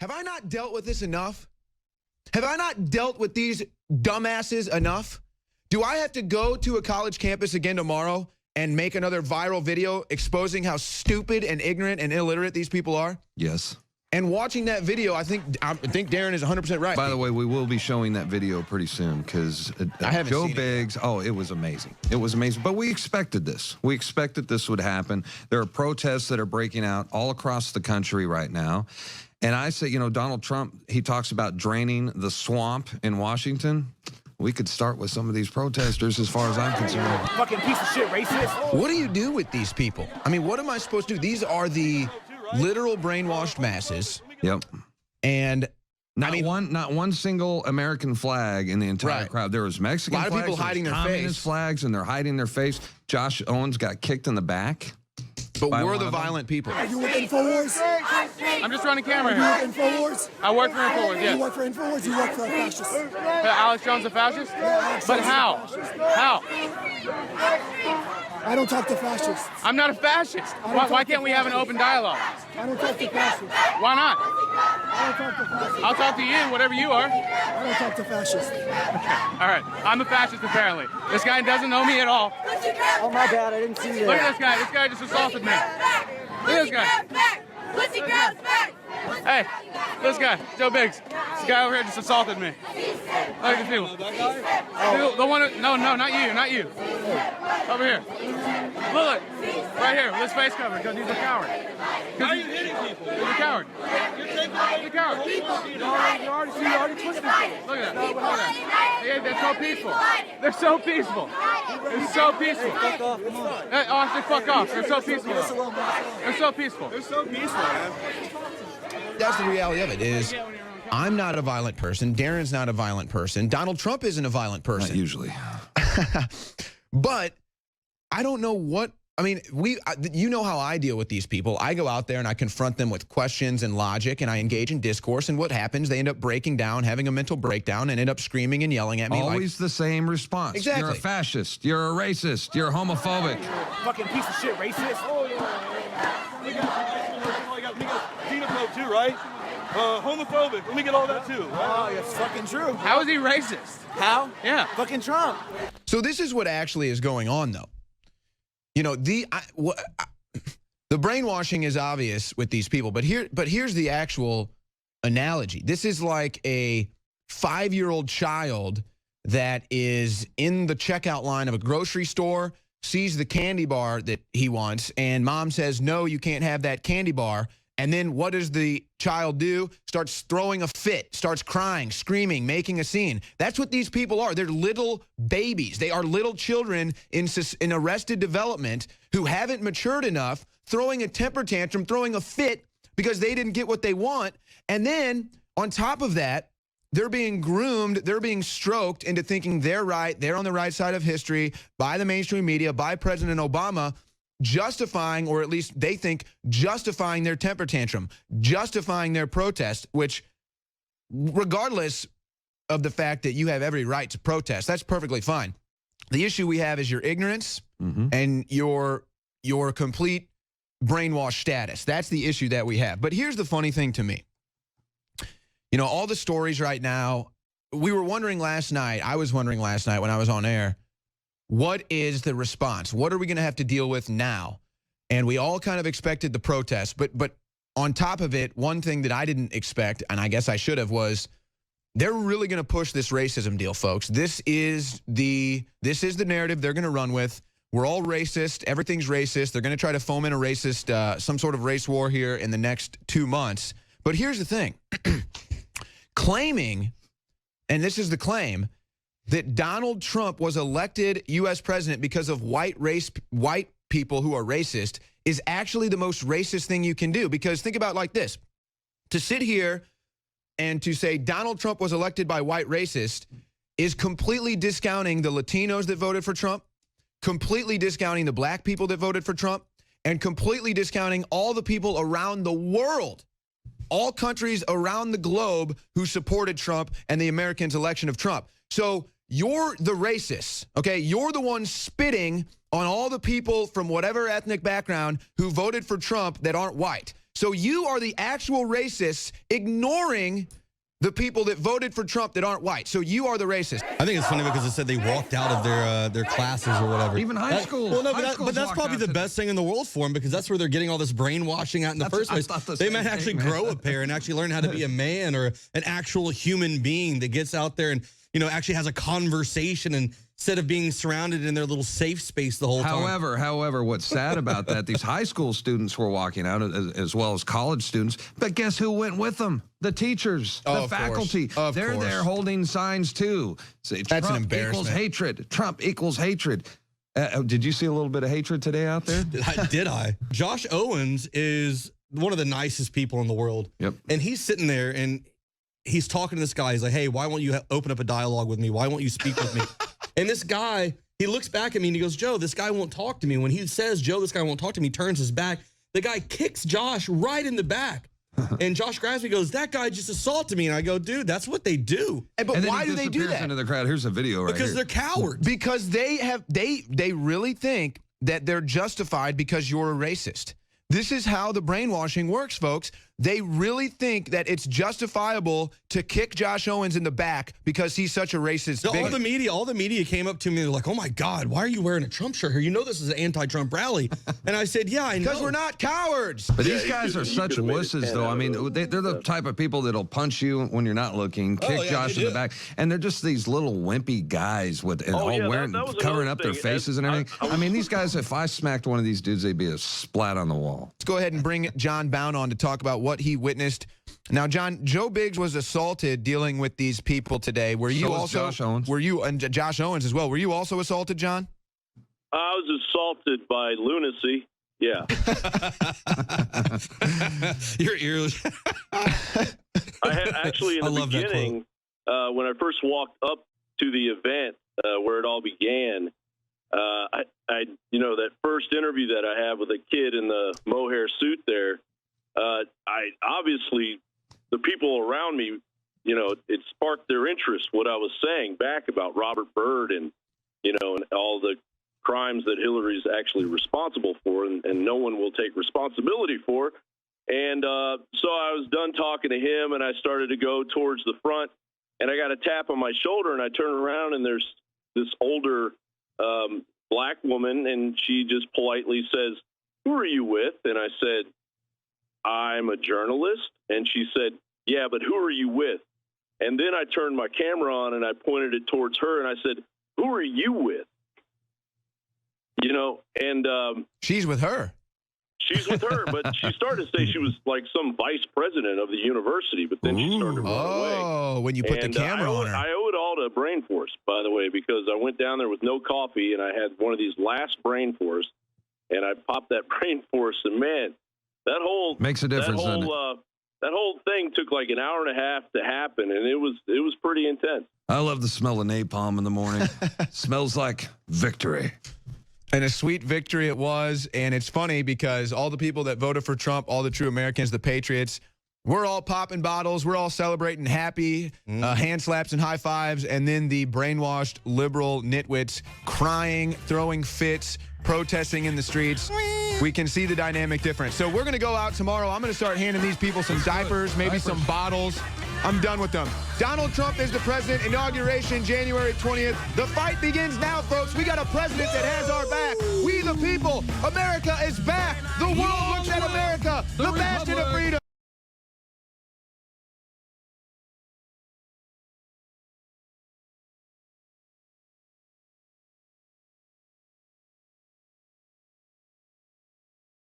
Have I not dealt with this enough? Have I not dealt with these dumbasses enough? Do I have to go to a college campus again tomorrow and make another viral video exposing how stupid and ignorant and illiterate these people are? Yes. And watching that video, I think Darren is 100% right. By the way, we will be showing that video pretty soon because Joe Biggs, it was amazing. It was amazing. But we expected this. We expected this would happen. There are protests that are breaking out all across the country right now. And I say, you know, Donald Trump, he talks about draining the swamp in Washington. We could start with some of these protesters as far as I'm concerned. Fucking piece of shit, racist. What do you do with these people? I mean, what am I supposed to do? These are the literal brainwashed masses. Yep. And not one single American flag in the entire Right. crowd. There was Mexican flags, a lot of people hiding their communist face. flags, and they're hiding their face. Josh Owens got kicked in the back. But by we're one the of them. violent people. Are you with InfoWars? I'm just running camera You here. with InfoWars? I work for InfoWars, You yes. work for InfoWars? You work for a fascist? Alex Jones a fascist? But how? How? I don't talk to fascists. I'm not a fascist. Why can't we have an open dialogue? I don't talk to fascists. Why not? I don't talk to fascists. I'll talk to you, whatever you are. I don't talk to fascists. All right, I'm a fascist apparently. This guy doesn't know me at all. Oh my bad, I didn't see that. Look at this guy. This guy just assaulted me. Look at this guy. Pussy grabs back. Hey, this guy, Joe Biggs. This guy over here just assaulted me. Look at this people. The one, no, not you, not you. Over here. Look, right here, with his face covered, because he's a coward. Why are you hitting people? He's a coward. You're taking He's a coward. You already twisted it. Look at that. Look at that. Yeah, they're so peaceful. They're so peaceful. They're so peaceful. Fuck off, come on. Oh, I said fuck off. They're so peaceful. They're so peaceful. They're so peaceful, man. That's the reality of it is I'm not a violent person. Darren's not a violent person. Donald Trump isn't a violent person. Not usually. But I don't know what, I mean, you know how I deal with these people. I go out there and I confront them with questions and logic and I engage in discourse, and what happens? They end up breaking down, having a mental breakdown, and end up screaming and yelling at me. Always the same response. Exactly. You're a fascist. You're a racist. You're homophobic. Fucking piece of shit, racist. We got xenophobe too, right? Homophobic. Let me get all that too. Oh, that's fucking true. How is he racist? How? Yeah. Fucking Trump. So this is what actually is going on, though. You know, the brainwashing is obvious with these people, but here's the actual analogy. This is like a 5-year-old child that is in the checkout line of a grocery store, sees the candy bar that he wants, and mom says, no, you can't have that candy bar. And then what does the child do? Starts throwing a fit, starts crying, screaming, making a scene. That's what these people are. They're little babies. They are little children in arrested development who haven't matured enough, throwing a temper tantrum, throwing a fit because they didn't get what they want. And then on top of that, they're being groomed, they're being stroked into thinking they're right, they're on the right side of history by the mainstream media, by President Obama, justifying, or at least they think justifying their temper tantrum, justifying their protest, which regardless of the fact that you have every right to protest, that's perfectly fine. The issue we have is your ignorance and your complete brainwash status. That's the issue that we have. But here's the funny thing to me. You know, all the stories right now, we were wondering last night, I was wondering last night when I was on air, what is the response? What are we going to have to deal with now? And we all kind of expected the protest, but on top of it, one thing that I didn't expect, and I guess I should have, was they're really going to push this racism deal, folks. This is the narrative they're going to run with. We're all racist. Everything's racist. They're going to try to foment a racist, some sort of race war here in the next 2 months. But here's the thing. Claiming, and this is the claim, that Donald Trump was elected U.S. president because of white people who are racist is actually the most racist thing you can do. Because think about it like this. To sit here and to say Donald Trump was elected by white racists is completely discounting the Latinos that voted for Trump, completely discounting the black people that voted for Trump, and completely discounting all the people around the world, all countries around the globe who supported Trump and the Americans' election of Trump. So you're the racist, okay? You're the one spitting on all the people from whatever ethnic background who voted for Trump that aren't white. So you are the actual racists ignoring the people that voted for Trump that aren't white. So you are the racist. I think it's funny because it said they walked out of their classes or whatever. Even high school. Well, no, High but that's probably the best thing in the world for them because that's where they're getting all this brainwashing out in the first place. They might actually grow a pair and actually learn how to be a man or an actual human being that gets out there and, you know, actually has a conversation instead of being surrounded in their little safe space the whole time. However, what's sad about that, these high school students were walking out as well as college students, but guess who went with them? The teachers, the faculty. They're there holding signs too. Say, That's Trump an embarrassment. Equals hatred. Trump equals hatred. Did you see a little bit of hatred today out there? Did I? Josh Owens is one of the nicest people in the world. Yep. And he's sitting there and he's talking to this guy. He's like, hey, why won't you open up a dialogue with me? Why won't you speak with me? And this guy, he looks back at me and he goes, Joe, this guy won't talk to me. When he says, Joe, this guy won't talk to me, he turns his back. The guy kicks Josh right in the back. And Josh grabs me and goes, that guy just assaulted me. And I go, dude, that's what they do. But why do they do that? Into the crowd. Here's a video right Because here. they're cowards. Because they really think that they're justified because you're a racist. This is how the brainwashing works, folks. They really think that it's justifiable to kick Josh Owens in the back because he's such a racist bigot. All the media came up to me and they're like, oh my God, why are you wearing a Trump shirt here? You know this is an anti-Trump rally. And I said, yeah, I know. Because we're not cowards. But these guys are such wusses, though. I mean, they're the type of people that'll punch you when you're not looking, kick Josh in the back, and they're just these little wimpy guys with covering up their faces and everything. I mean, these guys, if I smacked one of these dudes, they'd be a splat on the wall. Let's go ahead and bring John Bound on to talk about what he witnessed. Now, John, Joe Biggs was assaulted dealing with these people today. Were you also? Josh Owens. Were you, and Josh Owens as well? Were you also assaulted, John? I was assaulted by lunacy. Yeah. Your ears. I had actually in the beginning, when I first walked up to the event where it all began, that first interview that I had with a kid in the mohair suit there, I obviously the people around me, it sparked their interest what I was saying back about Robert Byrd and and all the crimes that Hillary's actually responsible for, and no one will take responsibility for. And so I was done talking to him, and I started to go towards the front, and I got a tap on my shoulder, and I turn around, and there's this older black woman, and she just politely says, "Who are you with?" And I said, "I'm a journalist." And she said, "Yeah, but who are you with?" And then I turned my camera on, and I pointed it towards her, and I said, "Who are you with?" And she's with her. She's with her, but she started to say she was like some vice president of the university, but then she started to run away. Oh, when you put the camera on her. I owe it all to Brain Force, by the way, because I went down there with no coffee, and I had one of these last Brain Force, and I popped that Brain Force, and man, that whole makes a difference. That whole thing took like an hour and a half to happen, and it was pretty intense. I love the smell of napalm in the morning. Smells like victory. And a sweet victory it was. And it's funny because all the people that voted for Trump, all the true Americans, the patriots, we're all popping bottles. We're all celebrating happy, hand slaps and high fives. And then the brainwashed liberal nitwits crying, throwing fits, protesting in the streets. We can see the dynamic difference. So we're going to go out tomorrow. I'm going to start handing these people some diapers, maybe some bottles. I'm done with them. Donald Trump is the president. Inauguration January 20th. The fight begins now, folks. We got a president that has our back. We the people. America is back. The world looks at America. The bastion of freedom.